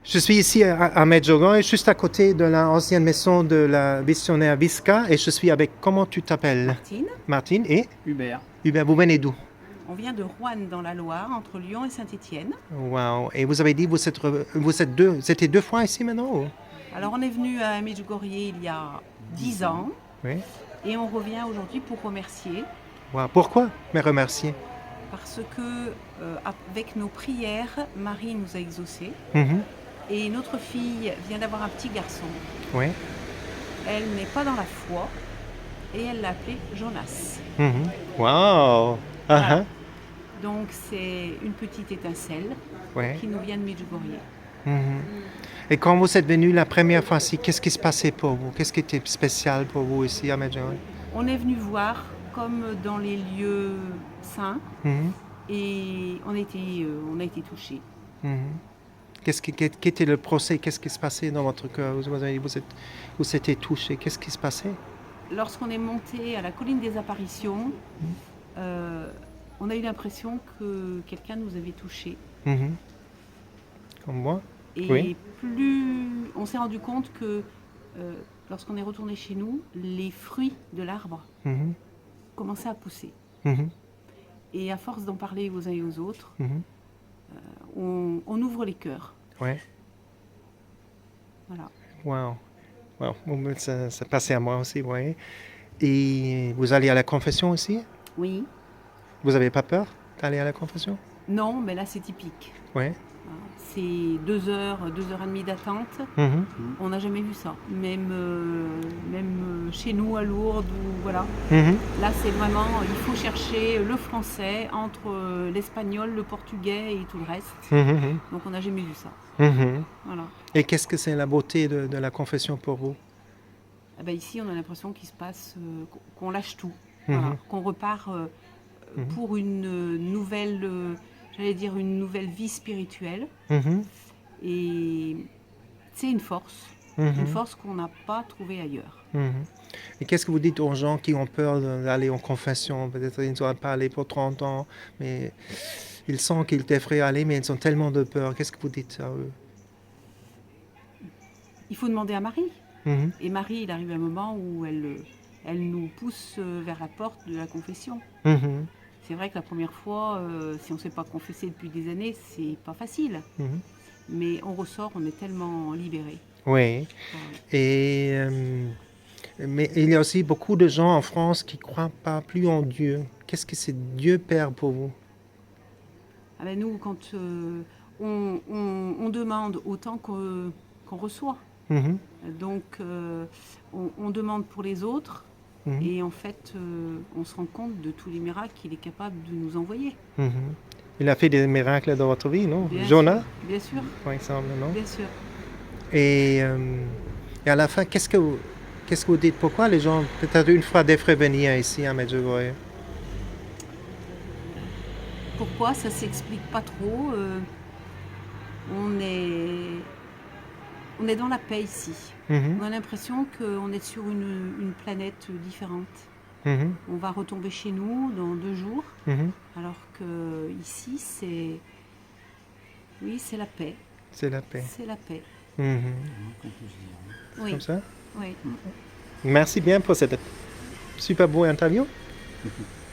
Je suis ici à Medjugorje, juste à côté de l'ancienne maison de la missionnaire Visca, et je suis avec, comment tu t'appelles? Martine. Martine et Hubert. Hubert, vous venez d'où? On vient de Roanne dans la Loire, entre Lyon et Saint-Étienne. Wow. Et vous avez dit c'était 2 fois ici maintenant ou? Alors on est venu à Medjugorje il y a 10 ans Oui. et on revient aujourd'hui pour remercier Wow. Pourquoi me remercier? parce que avec nos prières, Marie nous a exaucés Mhm. et notre fille vient d'avoir un petit garçon. Oui. Elle n'est pas dans la foi et elle l'a appelé Jonas. Mhm. Wow. Voilà. Donc c'est une petite étincelle Oui. qui nous vient de Medjugorje. Mhm. Et quand vous êtes venu la première fois ici, qu'est-ce qui se passait pour vous? Qu'est-ce qui était spécial pour vous ici à Medjugorje? On est venu voir comme dans les lieux saints Mhm. et on a été touchés. Mhm. Quel était le procès? Qu'est-ce qui se passait dans votre cœur? Vous étiez touché. Qu'est-ce qui se passait? Lorsqu'on est monté à la colline des apparitions, on a eu l'impression que quelqu'un nous avait touchés. Mhm. Comme moi? Et Oui. plus on s'est rendu compte que lorsqu'on est retourné chez nous, les fruits de l'arbre Mhm. commençaient à pousser. Mhm. Et à force d'en parler aux uns et aux autres, Mhm. on ouvre les cœurs. Ouais. Voilà. Wow. Wow. Bon, ça passait à moi aussi, oui. Et vous allez à la confession aussi? Oui. Vous n'avez pas peur d'aller à la confession? Non, mais là c'est typique. Oui. C'est 2 heures, 2h30 d'attente. Mhm. On n'a jamais vu ça. Même chez nous à Lourdes, ou voilà. Mhm. Là, c'est vraiment, il faut chercher le français entre l'espagnol, le portugais et tout le reste. Mhm. Donc, on n'a jamais vu ça. Mhm. Voilà. Et qu'est-ce que c'est la beauté de la confession pour vous? Eh ben, ici, on a l'impression qu'il se passe, qu'on lâche tout. Mhm. Voilà. Qu'on repart pour une nouvelle, j'allais dire, une nouvelle vie spirituelle. Mhm. Et c'est une force. Mhm. Une force qu'on n'a pas trouvée ailleurs. Mhm. Et qu'est-ce que vous dites aux gens qui ont peur d'aller en confession? Peut-être ils n'ont pas allé pour 30 ans, mais ils sentent qu'ils devraient aller, mais ils ont tellement de peur. Qu'est-ce que vous dites à eux? Il faut demander à Marie. Mhm. Et Marie, il arrive un moment où elle nous pousse vers la porte de la confession. Mhm. C'est vrai que la première fois, si on ne s'est pas confessé depuis des années, c'est pas facile. Mhm. Mais on ressort, on est tellement libéré. Oui. Et mais il y a aussi beaucoup de gens en France qui ne croient pas plus en Dieu. Qu'est-ce que c'est Dieu Père pour vous? Ah ben nous, quand on demande autant qu'on reçoit. Mhm. Donc on demande pour les autres. Mhm. Et en fait, on se rend compte de tous les miracles qu'il est capable de nous envoyer. Mhm. Il a fait des miracles dans votre vie, non? Bien Jonah, sûr, bien sûr, par exemple, non? bien sûr. Et à la fin, qu'est-ce que vous dites? Pourquoi les gens, peut-être une fois, devraient venir ici à Medjugorje? Pourquoi? Ça s'explique pas trop. On est dans la paix ici. Mhm. On a l'impression qu'on est sur une planète différente. Mhm. On va retomber chez nous dans 2 jours, Mhm. alors que ici c'est la paix. C'est la paix. C'est la paix. Mhm. Oui. Comme ça? Oui. Merci bien pour cette super beau interview.